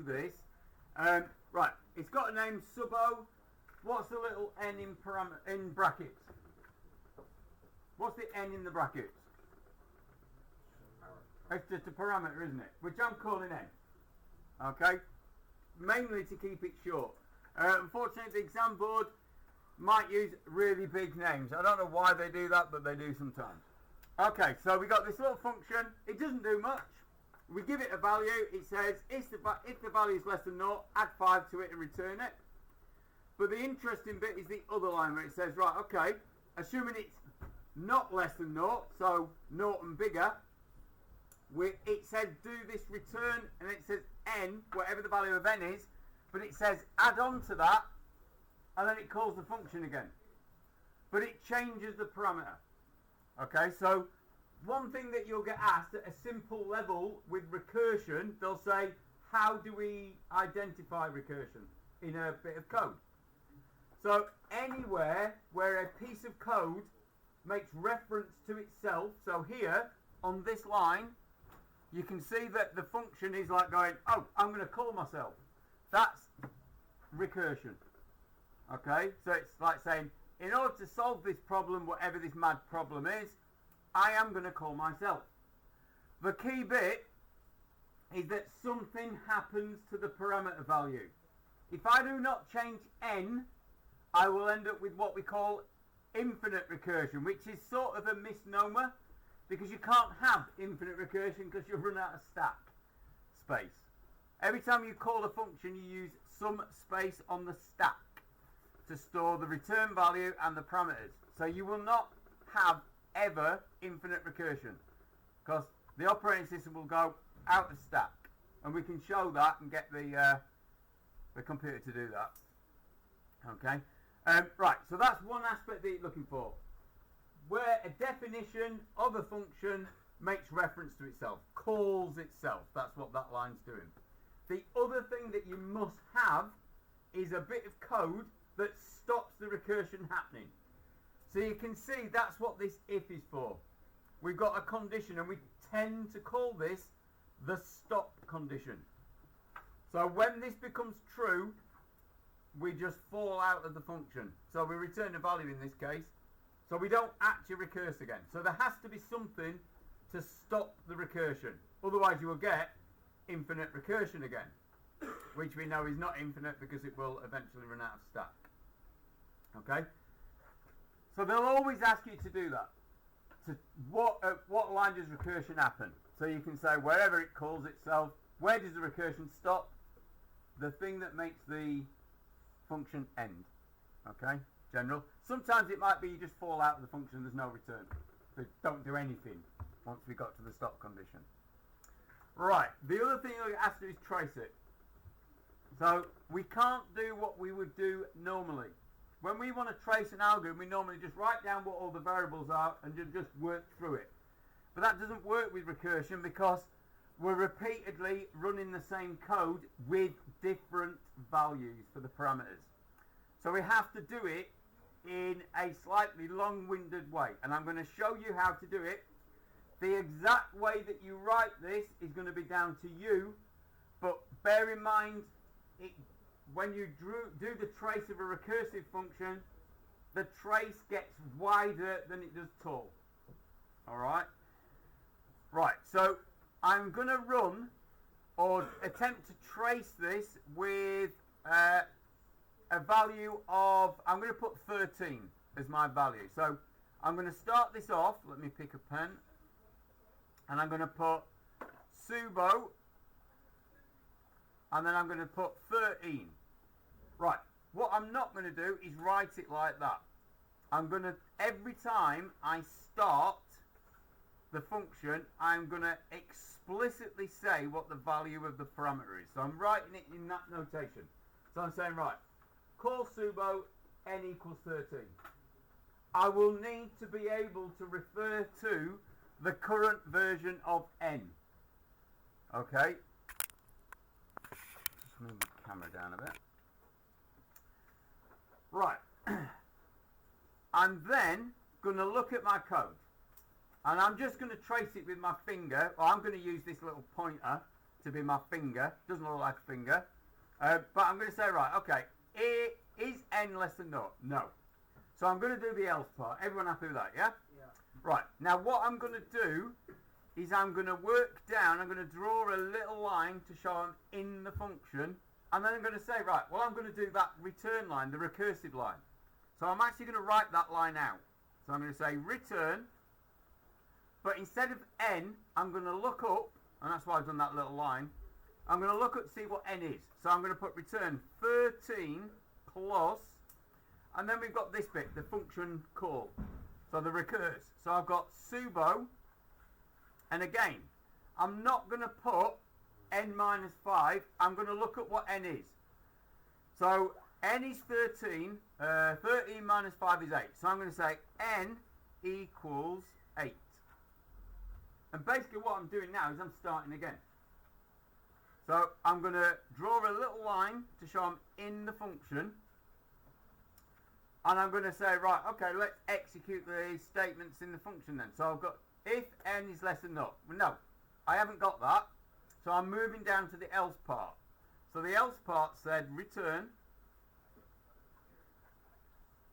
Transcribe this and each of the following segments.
this. Right, it's got a name, subo. What's the little n in brackets? What's the n in the brackets? It's just a parameter, isn't it? Which I'm calling n. Okay? Mainly to keep it short. Unfortunately, the exam board might use really big names. I don't know why they do that, but they do sometimes. Okay, so we got this little function. It doesn't do much. We give it a value. It says if the value is less than 0, add 5 to it and return it. But the interesting bit is the other line where it says, right, okay, assuming it's not less than 0, so 0 and bigger, it says do this return, and it says n, whatever the value of n is, but it says add on to that, and then it calls the function again. But it changes the parameter. Okay, so one thing that you'll get asked at a simple level with recursion, they'll say, how do we identify recursion in a bit of code? So anywhere where a piece of code makes reference to itself, so here on this line, you can see that the function is like going, oh, I'm going to call myself. That's recursion. Okay, so it's like saying, in order to solve this problem, whatever this mad problem is, I am going to call myself. The key bit is that something happens to the parameter value. If I do not change n, I will end up with what we call infinite recursion, which is sort of a misnomer, because you can't have infinite recursion because you'll run out of stack space. Every time you call a function, you use some space on the stack to store the return value and the parameters. So you will not have ever infinite recursion because the operating system will go out of stack, and we can show that and get the computer to do that. Okay, right, so that's one aspect that you're looking for, where a definition of a function makes reference to itself, calls itself. That's what that line's doing. The other thing that you must have is a bit of code that stops the recursion happening. So you can see that's what this if is for. We've got a condition, and we tend to call this the stop condition. So when this becomes true, we just fall out of the function. So we return a value in this case. So we don't actually recurse again. So there has to be something to stop the recursion. Otherwise you will get infinite recursion again, which we know is not infinite because it will eventually run out of stack. Okay? So they'll always ask you to do that. To what line does recursion happen? So you can say wherever it calls itself, where does the recursion stop? The thing that makes the function end. Okay? General. Sometimes it might be you just fall out of the function, there's no return. So don't do anything once we got to the stop condition. Right, the other thing you'll ask to do is trace it. So we can't do what we would do normally. When we want to trace an algorithm, we normally just write down what all the variables are and just work through it. But that doesn't work with recursion because we're repeatedly running the same code with different values for the parameters. So we have to do it in a slightly long-winded way, and I'm going to show you how to do it. The exact way that you write this is going to be down to you, but bear in mind, when you do the trace of a recursive function, the trace gets wider than it does tall. Alright? Right, so I'm going to run or attempt to trace this with a value of, I'm going to put 13 as my value. So I'm going to start this off, let me pick a pen, and I'm going to put subo, and then I'm going to put 13. Right, what I'm not going to do is write it like that. I'm going to, every time I start the function, I'm going to explicitly say what the value of the parameter is. So I'm writing it in that notation. So I'm saying, right, call subo n equals 13. I will need to be able to refer to the current version of n. Okay? Just move the camera down a bit. Right. I'm then going to look at my code. And I'm just going to trace it with my finger, or I'm going to use this little pointer to be my finger. Doesn't look like a finger. But I'm going to say, right, okay, is n less than 0? No. So I'm going to do the else part. Everyone happy with that, yeah? Yeah. Right, now what I'm going to do is I'm going to work down, I'm going to draw a little line to show I'm in the function, and then I'm going to say, right, well, I'm going to do that return line, the recursive line. So I'm actually going to write that line out. So I'm going to say return, but instead of n, I'm going to look up, and that's why I've done that little line, I'm going to look up to see what n is. So I'm going to put return 13 plus, and then we've got this bit, the function call, so the recurse. So I've got subo, and again, I'm not going to put n minus 5, I'm going to look at what n is. So n is 13, 13 minus 5 is 8. So I'm going to say n equals 8. And basically what I'm doing now is I'm starting again. So I'm going to draw a little line to show I'm in the function. And I'm going to say, right, okay, let's execute the statements in the function then. So I've got if n is less than 0. Well, no, I haven't got that. So I'm moving down to the else part. So the else part said return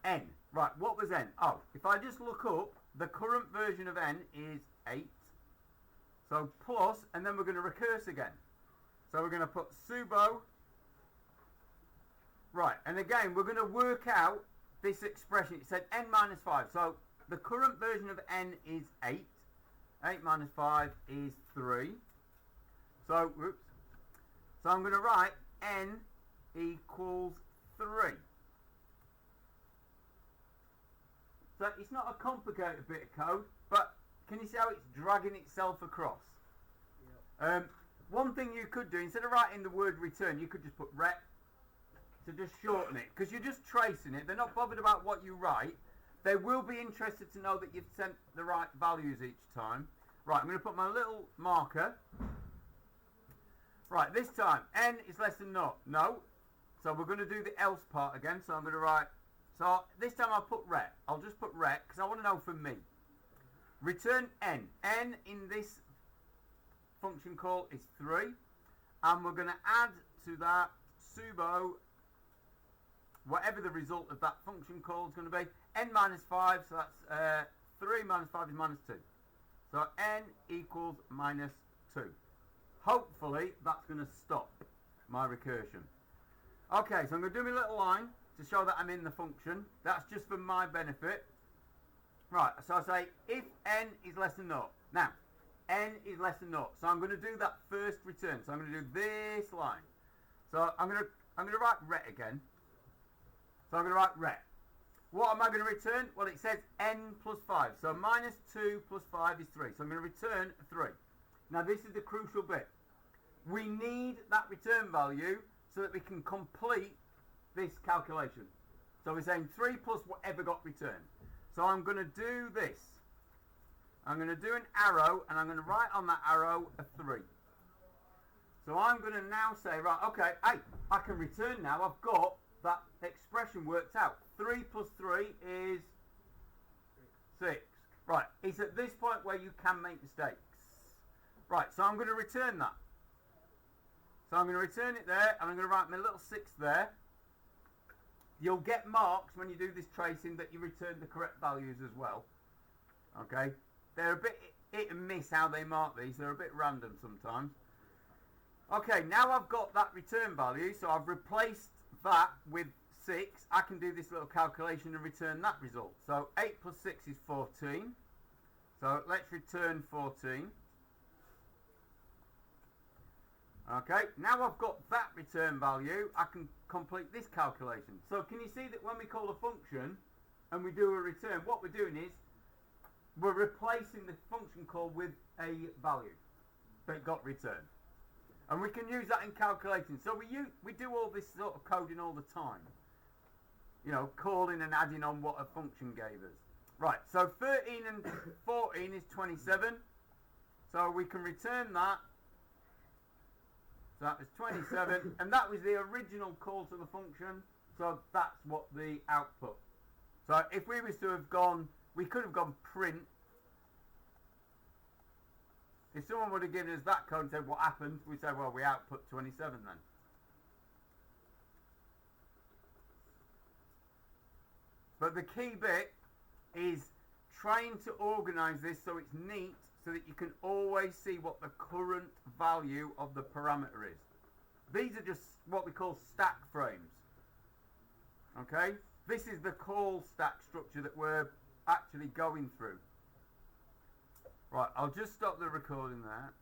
n. Right, what was n? Oh, if I just look up, the current version of n is 8. So plus, and then we're going to recurse again. So we're going to put subo. Right, and again, we're going to work out this expression. It said n minus 5. So the current version of n is 8. 8 minus 5 is 3. So, whoops. So I'm going to write n equals 3. So it's not a complicated bit of code, but can you see how it's dragging itself across? Yep. One thing you could do, instead of writing the word return, you could just put rec to just shorten it, because you're just tracing it. They're not bothered about what you write. They will be interested to know that you've sent the right values each time. Right, I'm going to put my little marker. Right, this time, n is less than 0. No. So we're going to do the else part again. So I'm going to write, so this time I'll put rec. I'll just put rec, because I want to know for me. Return n. N in this function call is 3. And we're going to add to that subo, whatever the result of that function call is going to be, n minus 5, so that's 3 minus 5 is minus 2. So n equals minus 2. Hopefully that's going to stop my recursion. Okay, so I'm going to do my little line to show that I'm in the function. That's just for my benefit. Right, so I say if n is less than 0. Now, n is less than 0. So I'm going to do that first return. So I'm going to do this line. So I'm going to write ret again. So I'm going to write ret. What am I going to return? Well, it says n plus 5. So minus 2 plus 5 is 3. So I'm going to return 3. Now, this is the crucial bit. We need that return value so that we can complete this calculation. So we're saying 3 plus whatever got returned. So I'm going to do this. I'm going to do an arrow, and I'm going to write on that arrow a 3. So I'm going to now say, right, okay, hey, I can return now. I've got that expression worked out. 3 plus 3 is 6. Right, it's at this point where you can make mistakes. Right, so I'm going to return that. So I'm going to return it there, and I'm going to write my little 6 there. You'll get marks when you do this tracing that you return the correct values as well. Okay, they're a bit hit and miss how they mark these. They're a bit random sometimes. Okay, now I've got that return value, so I've replaced that with 6. I can do this little calculation and return that result. So 8 plus 6 is 14. So let's return 14. Okay, now I've got that return value, I can complete this calculation. So can you see that when we call a function and we do a return, what we're doing is we're replacing the function call with a value that got returned. And we can use that in calculating. So we do all this sort of coding all the time. You know, calling and adding on what a function gave us. Right, so 13 and 14 is 27. So we can return that. So that was 27. And that was the original call to the function. So that's what the output. So if we was to have gone, we could have gone print If someone would have given us that code and said what happened, we'd say, well, we output 27 then. But the key bit is trying to organize this so it's neat, so that you can always see what the current value of the parameter is. These are just what we call stack frames. Okay? This is the call stack structure that we're actually going through. Right, I'll just stop the recording there.